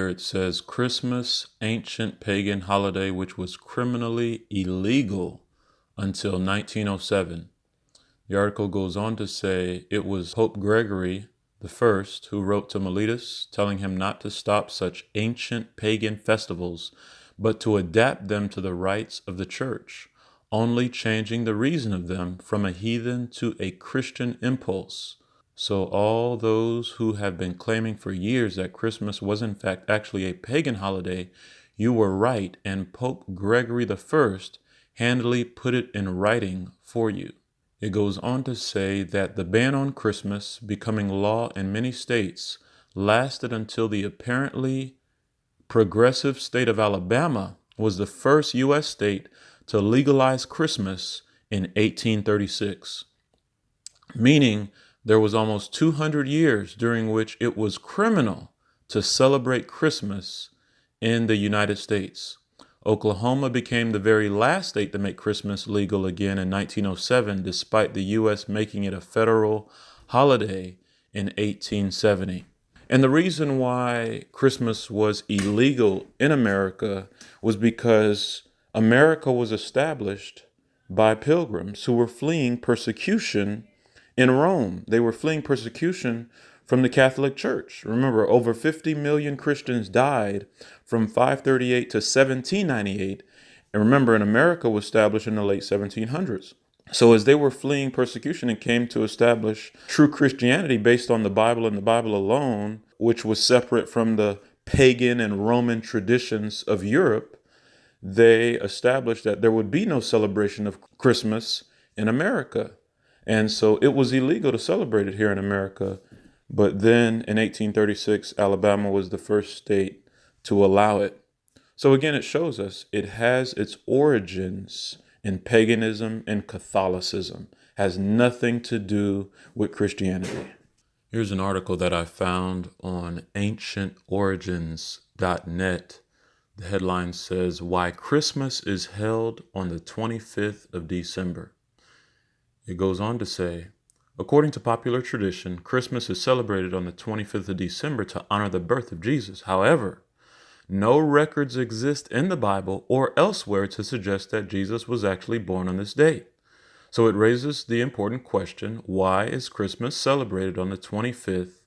here it says Christmas, ancient pagan holiday which was criminally illegal until 1907. The article goes on to say it was Pope Gregory I who wrote to Melitus telling him not to stop such ancient pagan festivals, but to adapt them to the rites of the church, only changing the reason of them from a heathen to a Christian impulse. So all those who have been claiming for years that Christmas was in fact actually a pagan holiday, you were right, and Pope Gregory I handily put it in writing for you. It goes on to say that the ban on Christmas, becoming law in many states, lasted until the apparently progressive state of Alabama was the first U.S. state to legalize Christmas in 1836, meaning there was almost 200 years during which it was criminal to celebrate Christmas in the United States. Oklahoma became the very last state to make Christmas legal again in 1907, despite the U.S. making it a federal holiday in 1870. And the reason why Christmas was illegal in America was because America was established by pilgrims who were fleeing persecution in Rome. They were fleeing persecution from the Catholic Church. Remember, over 50 million Christians died from 538 to 1798. And remember, in America was established in the late 1700s. So as they were fleeing persecution and came to establish true Christianity based on the Bible and the Bible alone, which was separate from the pagan and Roman traditions of Europe, they established that there would be no celebration of Christmas in America. And so it was illegal to celebrate it here in America. But then in 1836, Alabama was the first state to allow it. So again, it shows us it has its origins in paganism and Catholicism, has nothing to do with Christianity. Here's an article that I found on ancientorigins.net. The headline says, Why Christmas is Held on the 25th of December. It goes on to say, according to popular tradition, Christmas is celebrated on the 25th of December to honor the birth of Jesus. However, no records exist in the Bible or elsewhere to suggest that Jesus was actually born on this date. So it raises the important question, why is Christmas celebrated on the 25th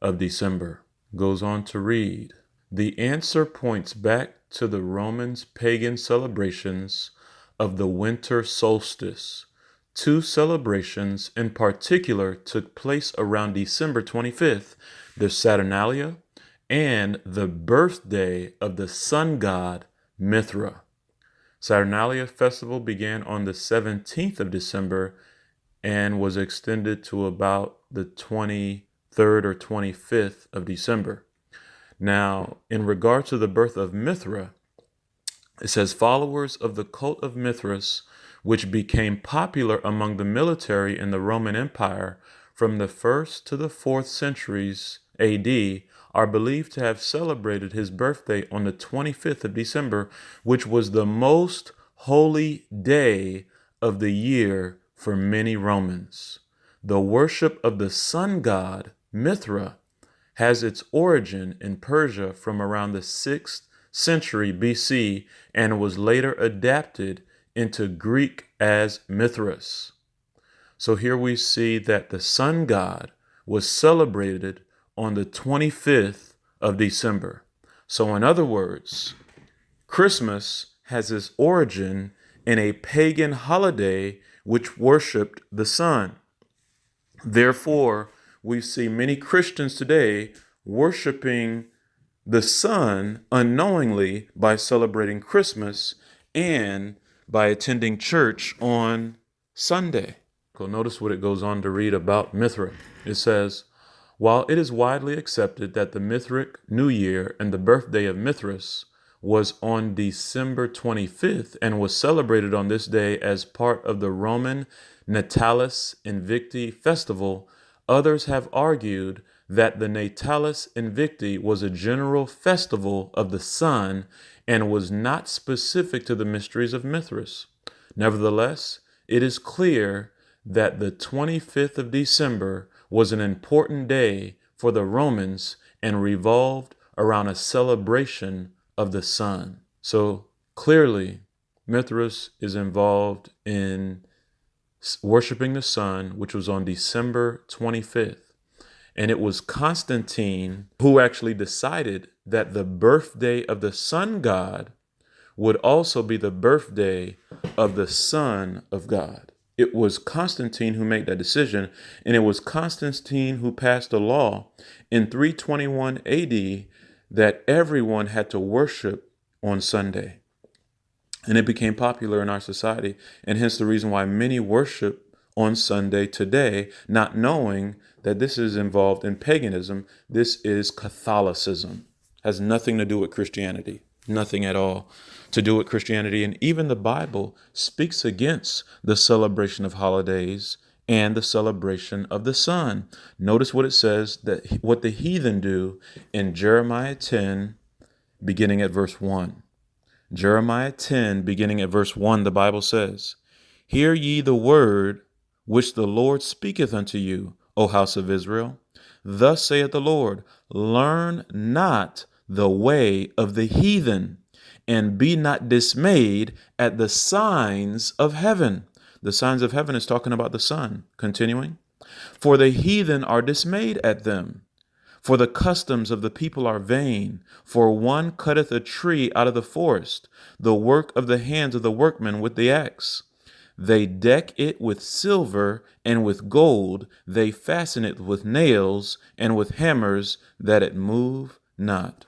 of December? Goes on to read, the answer points back to the Romans' pagan celebrations of the winter solstice. Two celebrations in particular took place around December 25th, the Saturnalia and the birthday of the sun god Mithra. Saturnalia festival began on the 17th of December and was extended to about the 23rd or 25th of December. Now, in regard to the birth of Mithra, it says followers of the cult of Mithras, which became popular among the military in the Roman Empire from the 1st to the 4th centuries AD, are believed to have celebrated his birthday on the 25th of December, which was the most holy day of the year for many Romans. The worship of the sun god Mithra has its origin in Persia from around the 6th century BC and was later adapted into Greek as Mithras. So here we see that the sun god was celebrated on the 25th of December. So in other words, Christmas has its origin in a pagan holiday which worshiped the sun. Therefore, we see many Christians today worshiping the sun unknowingly by celebrating Christmas and by attending church on Sunday. Notice what it goes on to read about Mithra. It says, while it is widely accepted that the Mithric New Year and the birthday of Mithras was on December 25th and was celebrated on this day as part of the Roman Natalis Invicti festival, others have argued that the Natalis Invicti was a general festival of the sun and was not specific to the mysteries of Mithras. Nevertheless, it is clear that the 25th of December was an important day for the Romans and revolved around a celebration of the sun. So clearly, Mithras is involved in worshiping the sun, which was on December 25th. And it was Constantine who actually decided that the birthday of the sun god would also be the birthday of the Son of God. It was Constantine who made that decision, and it was Constantine who passed a law in 321 AD that everyone had to worship on Sunday. And it became popular in our society, and hence the reason why many worship on Sunday today, not knowing that this is involved in paganism. This is Catholicism. Has nothing to do with Christianity. Nothing at all to do with Christianity. And even the Bible speaks against the celebration of holidays and the celebration of the sun. Notice what it says, that what the heathen do in Jeremiah 10, beginning at verse 1. Jeremiah 10, beginning at verse 1, the Bible says, "Hear ye the word which the Lord speaketh unto you, O house of Israel. Thus saith the Lord, learn not the way of the heathen, and be not dismayed at the signs of heaven." The signs of heaven is talking about the sun. Continuing, "For the heathen are dismayed at them. For the customs of the people are vain. For one cutteth a tree out of the forest, the work of the hands of the workmen with the axe. They deck it with silver and with gold. They fasten it with nails and with hammers, that it move not."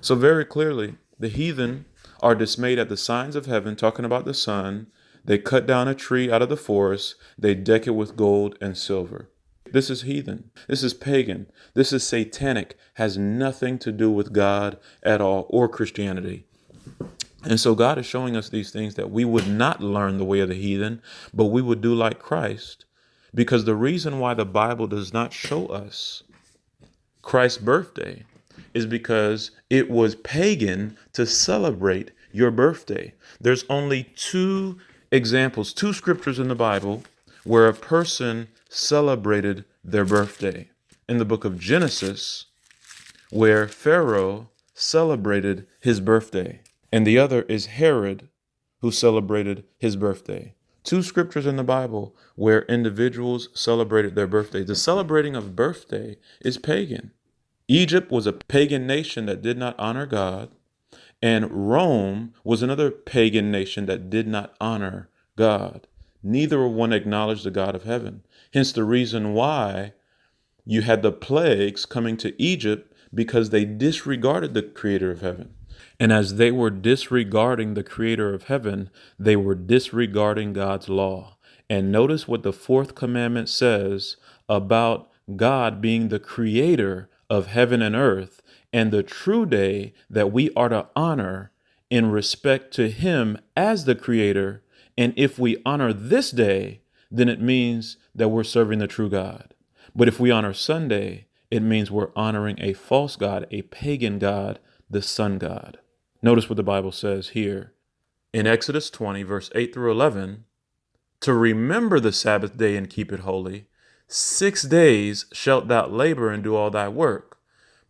So very clearly, the heathen are dismayed at the signs of heaven, talking about the sun. They cut down a tree out of the forest. They deck it with gold and silver. This is heathen. This is pagan. This is satanic. Has nothing to do with God at all, or Christianity. And so God is showing us these things that we would not learn the way of the heathen, but we would do like Christ. Because the reason why the Bible does not show us Christ's birthday is because it was pagan to celebrate your birthday. There's only two examples, two scriptures in the Bible where a person celebrated their birthday. In the book of Genesis, where Pharaoh celebrated his birthday, and the other is Herod, who celebrated his birthday. Two scriptures in the Bible where individuals celebrated their birthday. The celebrating of birthday is pagan. Egypt was a pagan nation that did not honor God, and Rome was another pagan nation that did not honor God. Neither one acknowledged the God of heaven. Hence the reason why you had the plagues coming to Egypt, because they disregarded the creator of heaven. And as they were disregarding the creator of heaven, they were disregarding God's law. And notice what the fourth commandment says about God being the creator of heaven and earth, and the true day that we are to honor in respect to him as the creator. And if we honor this day, then it means that we're serving the true God. But if we honor Sunday, it means we're honoring a false god, a pagan god, the sun god. Notice what the Bible says here in Exodus 20, verse 8 through 11, "To remember the Sabbath day and keep it holy, 6 days shalt thou labor and do all thy work.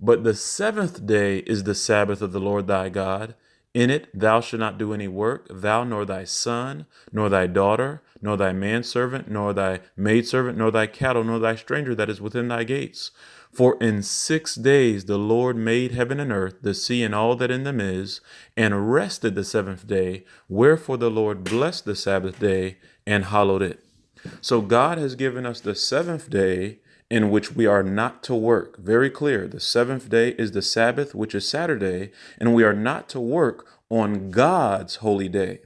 But the seventh day is the Sabbath of the Lord thy God. In it thou shalt not do any work, thou nor thy son, nor thy daughter, nor thy manservant, nor thy maidservant, nor thy cattle, nor thy stranger that is within thy gates. For in 6 days the Lord made heaven and earth, the sea and all that in them is, and rested the seventh day. Wherefore the Lord blessed the Sabbath day and hallowed it." So God has given us the seventh day in which we are not to work. Very clear. The seventh day is the Sabbath, which is Saturday, and we are not to work on God's holy day.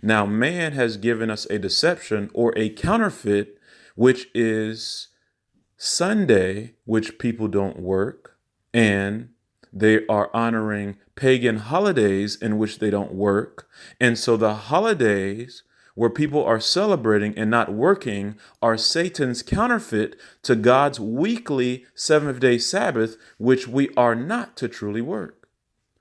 Now, man has given us a deception or a counterfeit, which is Sunday, which people don't work, and they are honoring pagan holidays in which they don't work. And so the holidays where people are celebrating and not working are Satan's counterfeit to God's weekly seventh-day Sabbath, which we are not to truly work,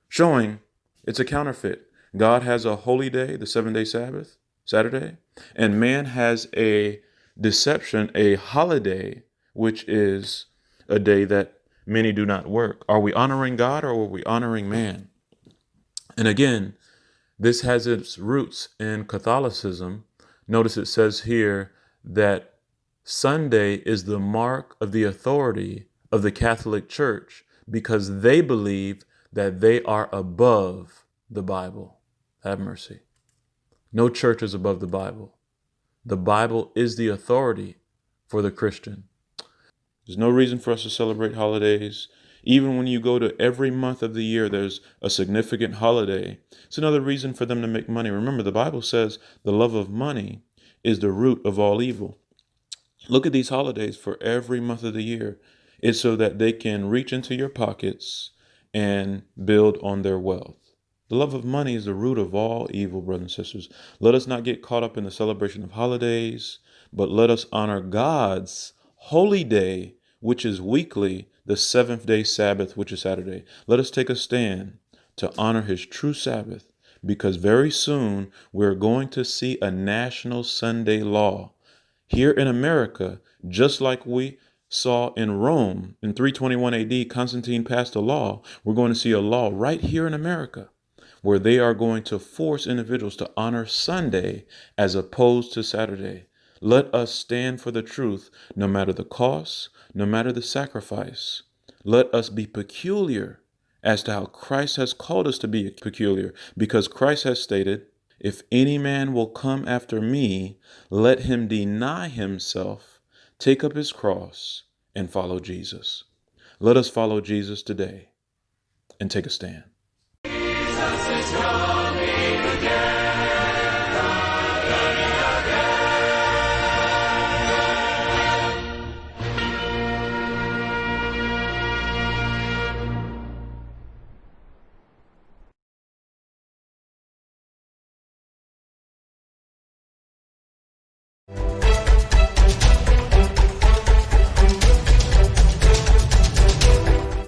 showing it's a counterfeit. God has a holy day, the 7-day Sabbath, Saturday, and man has a deception, a holiday, which is a day that many do not work. Are we honoring God or are we honoring man? And again, this has its roots in Catholicism. Notice it says here that Sunday is the mark of the authority of the Catholic Church because they believe that they are above the Bible. Have mercy. No church is above the Bible. The Bible is the authority for the Christian. There's no reason for us to celebrate holidays. Even when you go to every month of the year, there's a significant holiday. It's another reason for them to make money. Remember, the Bible says the love of money is the root of all evil. Look at these holidays for every month of the year. It's so that they can reach into your pockets and build on their wealth. The love of money is the root of all evil, brothers and sisters. Let us not get caught up in the celebration of holidays, but let us honor God's holy day, which is weekly, the seventh day Sabbath, which is Saturday. Let us take a stand to honor his true Sabbath, because very soon we're going to see a national Sunday law here in America, just like we saw in Rome in 321 AD. Constantine passed a law. We're going to see a law right here in America where they are going to force individuals to honor Sunday as opposed to Saturday. Let us stand for the truth, no matter the cost, no matter the sacrifice. Let us be peculiar as to how Christ has called us to be peculiar, because Christ has stated, if any man will come after me, let him deny himself, take up his cross, and follow Jesus. Let us follow Jesus today and take a stand. Jesus is God.